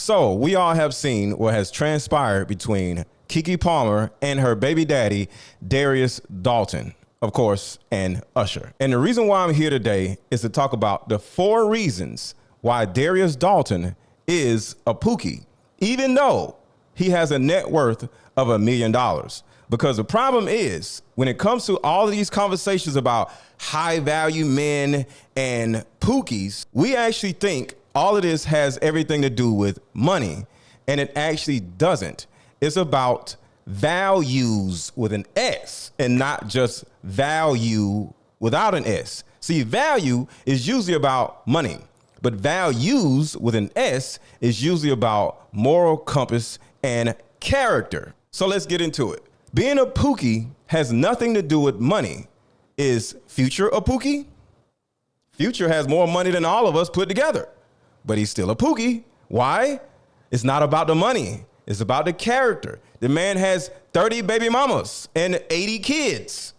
So we all have seen what has transpired between KeKe Palmer and her baby daddy, Darius Daulton, of course, and Usher. And the reason why I'm here today is to talk about the 4 reasons why Darius Daulton is a Pookie, even though he has a net worth of $1 million. Because the problem is, when it comes to all of these conversations about high value men and Pookies, we actually think all of this has everything to do with money, and it actually doesn't. It's about values with an S and not just value without an S. See, value is usually about money, but values with an S is usually about moral compass and character. So let's get into it. Being a Pookie has nothing to do with money. Is Future a Pookie? Future has more money than all of us put together, but he's still a Pookie. Why? It's not about the money. It's about the character. The man has 30 baby mamas and 80 kids.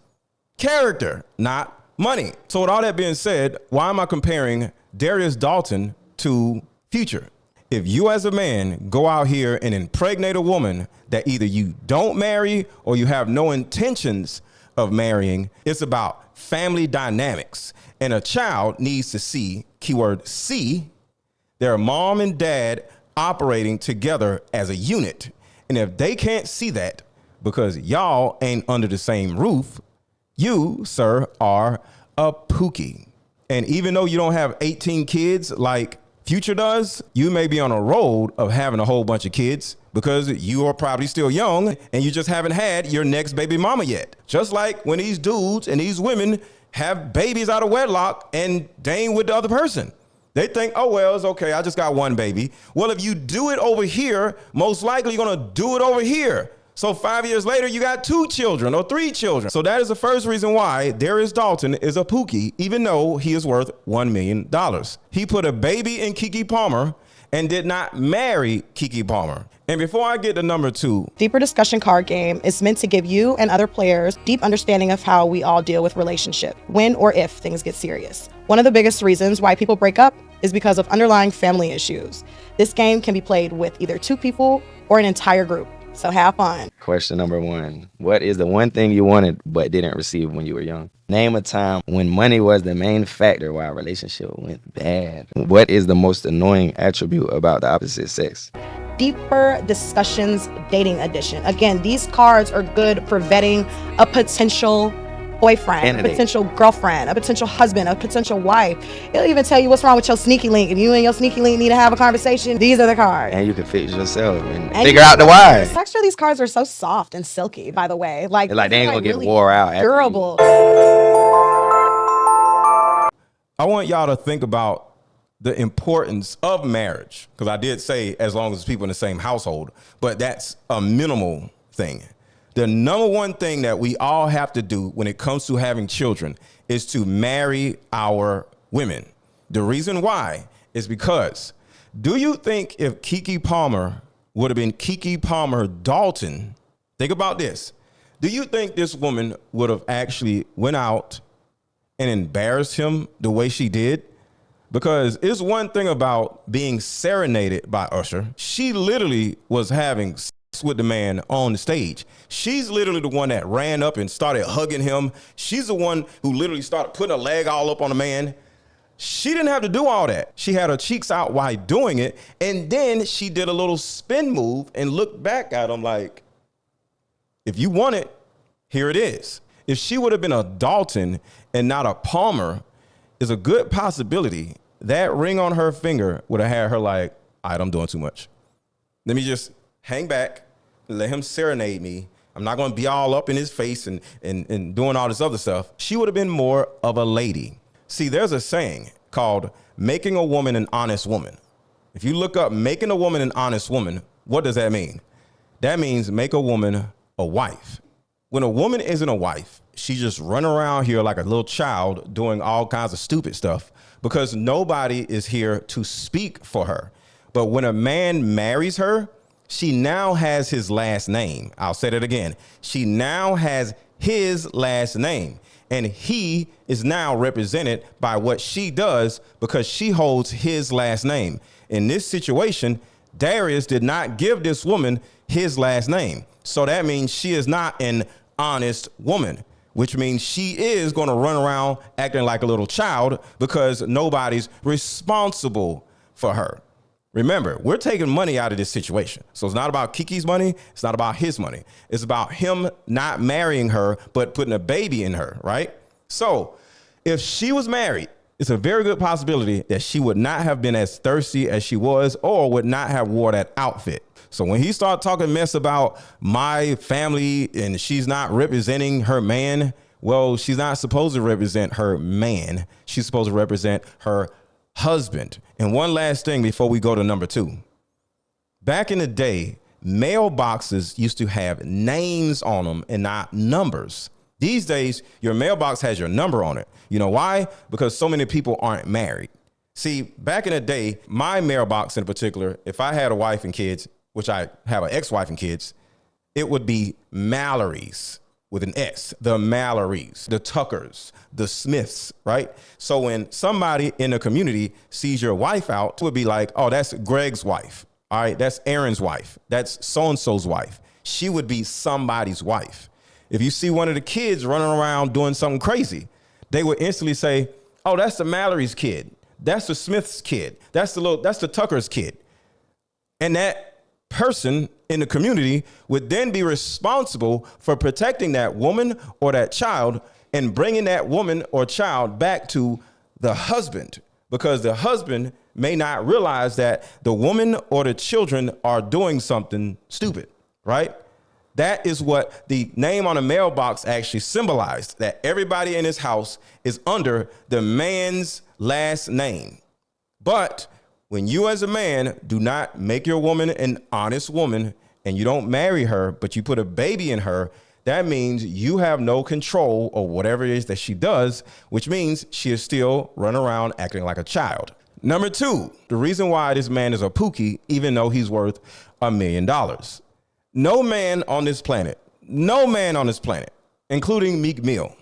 Character, not money. So with all that being said, why am I comparing Darius Daulton to Future? If you as a man go out here and impregnate a woman that either you don't marry or you have no intentions of marrying, it's about family dynamics. And a child needs to see, keyword see, their mom and dad operating together as a unit. And if they can't see that because y'all ain't under the same roof, you, sir, are a Pookie. And even though you don't have 18 kids like Future does, you may be on a road of having a whole bunch of kids because you are probably still young and you just haven't had your next baby mama yet. Just like when these dudes and these women have babies out of wedlock and they ain't with the other person. They think, oh, well, it's okay, I just got one baby. Well, if you do it over here, most likely you're gonna do it over here. So 5 years later, you got 2 children or 3 children. So that is the first reason why Darius Daulton is a Pookie, even though he is worth $1 million. He put a baby in KeKe Palmer and did not marry KeKe Palmer. And before I get to number 2. Deeper Discussion card game is meant to give you and other players deep understanding of how we all deal with relationship, when or if things get serious. One of the biggest reasons why people break up is because of underlying family issues. This game can be played with either 2 people or an entire group. So have fun. Question number 1. What is the one thing you wanted but didn't receive when you were young? Name a time when money was the main factor why a relationship went bad. What is the most annoying attribute about the opposite sex? Deeper Discussions Dating Edition. Again, these cards are good for vetting a potential boyfriend, a potential girlfriend, a potential husband, a potential wife. It'll even tell you what's wrong with your sneaky link. If you and your sneaky link need to have a conversation, these are the cards. And you can fix yourself and figure out the why. The texture of these cards are so soft and silky, by the way. Like they ain't gonna get really wore out. Durable. I want y'all to think about the importance of marriage, because I did say as long as people in the same household, but that's a minimal thing. The number one thing that we all have to do when it comes to having children is to marry our women. The reason why is because, do you think if KeKe Palmer would have been KeKe Palmer Daulton, think about this. Do you think this woman would have actually went out and embarrassed him the way she did? Because it's one thing about being serenaded by Usher. She literally was having sex with the man on the stage. She's literally the one that ran up and started hugging him. She's the one who literally started putting a leg all up on the man. She didn't have to do all that. She had her cheeks out while doing it. And then she did a little spin move and looked back at him like, if you want it, here it is. If she would have been a Daulton and not a Palmer, there's a good possibility that ring on her finger would have had her like, all right, I'm doing too much. Let me just hang back and let him serenade me. I'm not going to be all up in his face and doing all this other stuff. She would have been more of a lady. See, there's a saying called making a woman an honest woman. If you look up making a woman an honest woman, what does that mean? That means make a woman a wife. When a woman isn't a wife, she just run around here like a little child doing all kinds of stupid stuff because nobody is here to speak for her. But when a man marries her, she now has his last name. I'll say that again. She now has his last name, and he is now represented by what she does because she holds his last name. In this situation, Darius did not give this woman his last name. So that means she is not an honest woman, which means she is going to run around acting like a little child because nobody's responsible for her. Remember, we're taking money out of this situation. So it's not about KeKe's money. It's not about his money. It's about him not marrying her, but putting a baby in her, right? So if she was married, it's a very good possibility that she would not have been as thirsty as she was or would not have wore that outfit. So when he started talking mess about my family and she's not representing her man, well, she's not supposed to represent her man. She's supposed to represent her husband. And one last thing before we go to number 2. Back in the day, mailboxes used to have names on them and not numbers. These days, your mailbox has your number on it. You know why? Because so many people aren't married. See, back in the day, my mailbox in particular, if I had a wife and kids, which I have an ex-wife and kids, it would be Mallory's with an S, the Mallorys, the Tuckers, the Smiths, right? So when somebody in the community sees your wife out, it would be like, oh, that's Greg's wife. All right, that's Aaron's wife. That's so-and-so's wife. She would be somebody's wife. If you see one of the kids running around doing something crazy, they would instantly say, oh, that's the Mallory's kid. That's the Smith's kid. That's the Tucker's kid. And that person in the community would then be responsible for protecting that woman or that child and bringing that woman or child back to the husband, because the husband may not realize that the woman or the children are doing something stupid, right? That is what the name on the mailbox actually symbolized, that everybody in his house is under the man's last name. But when you as a man do not make your woman an honest woman and you don't marry her, but you put a baby in her, that means you have no control over whatever it is that she does, which means she is still running around acting like a child. Number 2, the reason why this man is a Pookie, even though he's worth $1 million. No man on this planet, including Meek Mill,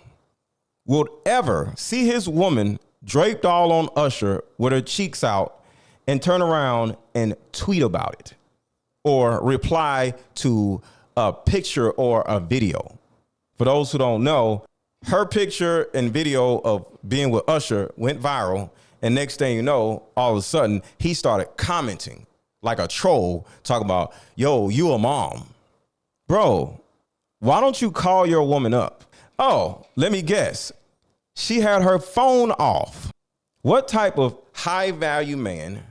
would ever see his woman draped all on Usher with her cheeks out and turn around and tweet about it or reply to a picture or a video. For those who don't know, her picture and video of being with Usher went viral. And next thing you know, all of a sudden, he started commenting like a troll, talking about, yo, you a mom. Bro, why don't you call your woman up? Oh, let me guess. She had her phone off. What type of high value man,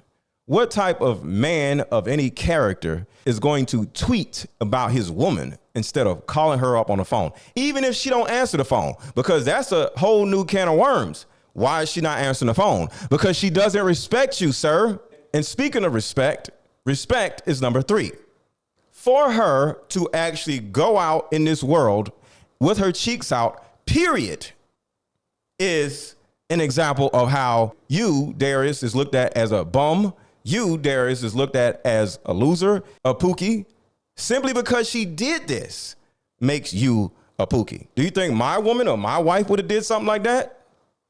what type of man of any character is going to tweet about his woman instead of calling her up on the phone, even if she don't answer the phone? Because that's a whole new can of worms. Why is she not answering the phone? Because she doesn't respect you, sir. And speaking of respect, respect is number 3. For her to actually go out in this world with her cheeks out, period, is an example of how you, Darius, is looked at as a bum. You, Darius, is looked at as a loser, a Pookie. Simply because she did this makes you a Pookie. Do you think my woman or my wife would have did something like that?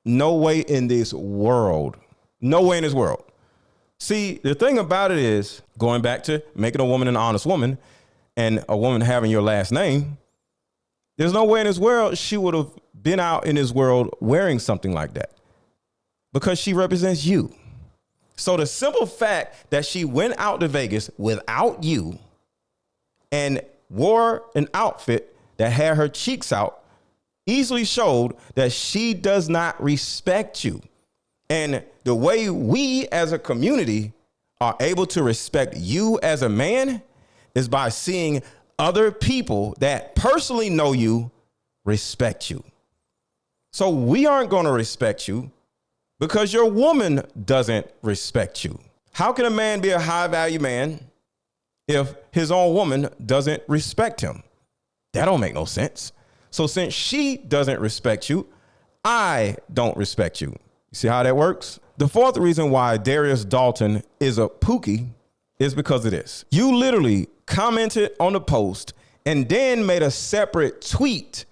No way in this world. No way in this world. See, the thing about it is, going back to making a woman an honest woman and a woman having your last name, there's no way in this world she would have been out in this world wearing something like that, because she represents you. So the simple fact that she went out to Vegas without you and wore an outfit that had her cheeks out easily showed that she does not respect you. And the way we as a community are able to respect you as a man is by seeing other people that personally know you respect you. So we aren't going to respect you because your woman doesn't respect you. How can a man be a high value man if his own woman doesn't respect him? That don't make no sense. So since she doesn't respect you, I don't respect you. You see how that works? The 4th reason why Darius Daulton is a Pookie is because of this. You literally commented on the post and then made a separate tweet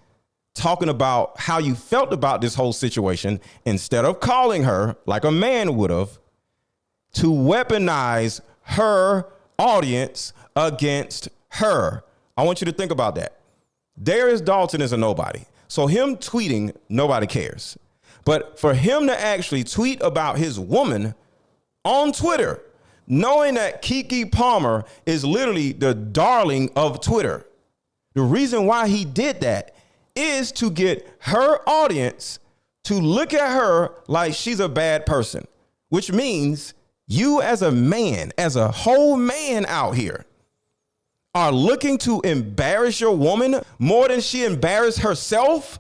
talking about how you felt about this whole situation instead of calling her like a man would have, to weaponize her audience against her. I want you to think about that. Darius Daulton is a nobody. So him tweeting, nobody cares. But for him to actually tweet about his woman on Twitter, knowing that KeKe Palmer is literally the darling of Twitter, the reason why he did that is to get her audience to look at her like she's a bad person, which means you as a man, as a whole man out here, are looking to embarrass your woman more than she embarrassed herself.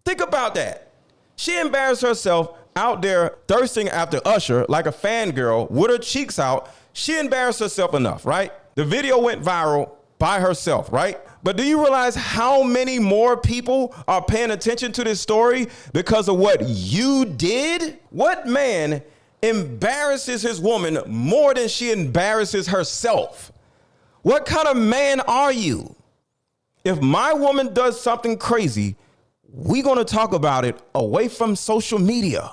Think about that. She embarrassed herself out there thirsting after Usher like a fangirl with her cheeks out. She embarrassed herself enough, right? The video went viral by herself, right? But do you realize how many more people are paying attention to this story because of what you did? What man embarrasses his woman more than she embarrasses herself? What kind of man are you? If my woman does something crazy, we're going to talk about it away from social media,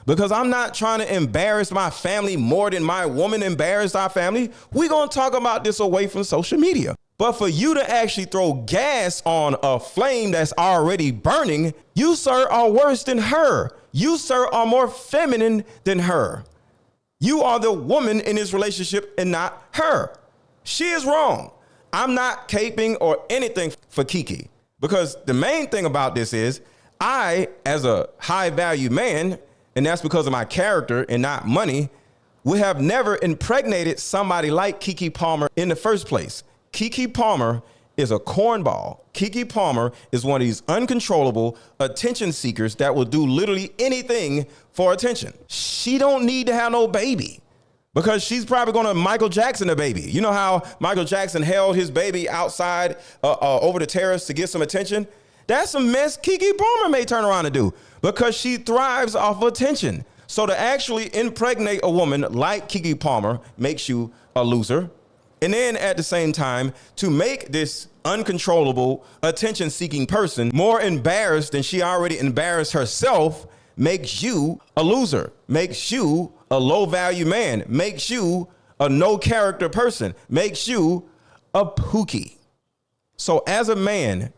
because I'm not trying to embarrass my family more than my woman embarrassed our family. We're going to talk about this away from social media. But for you to actually throw gas on a flame that's already burning, you, sir, are worse than her. You, sir, are more feminine than her. You are the woman in this relationship and not her. She is wrong. I'm not caping or anything for KeKe, because the main thing about this is I, as a high value man, and that's because of my character and not money, would have never impregnated somebody like KeKe Palmer in the first place. KeKe Palmer is a cornball. KeKe Palmer is one of these uncontrollable attention seekers that will do literally anything for attention. She don't need to have no baby, because she's probably going to Michael Jackson the baby. You know how Michael Jackson held his baby outside over the terrace to get some attention? That's a mess KeKe Palmer may turn around and do, because she thrives off of attention. So to actually impregnate a woman like KeKe Palmer makes you a loser. And then at the same time, to make this uncontrollable attention-seeking person more embarrassed than she already embarrassed herself makes you a loser, makes you a low-value man, makes you a no-character person, makes you a Pookie. So as a man,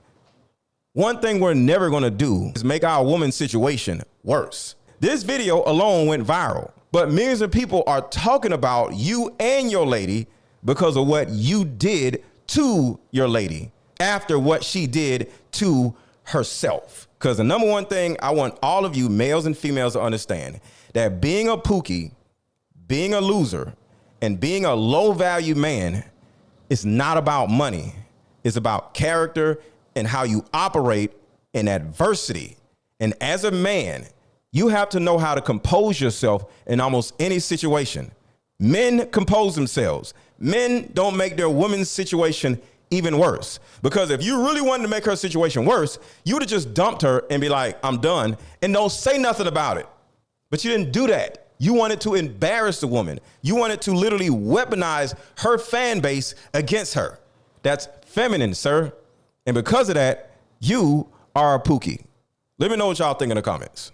one thing we're never going to do is make our woman's situation worse. This video alone went viral, but millions of people are talking about you and your lady because of what you did to your lady after what she did to herself. Because the number one thing I want all of you males and females to understand, that being a Pookie, being a loser, and being a low value man is not about money. It's about character and how you operate in adversity. And as a man, you have to know how to compose yourself in almost any situation. Men compose themselves. Men don't make their woman's situation even worse. Because if you really wanted to make her situation worse, you would have just dumped her and be like, I'm done, and don't say nothing about it. But you didn't do that. You wanted to embarrass the woman. You wanted to literally weaponize her fan base against her. That's feminine, sir. And because of that, you are a Pookie. Let me know what y'all think in the comments.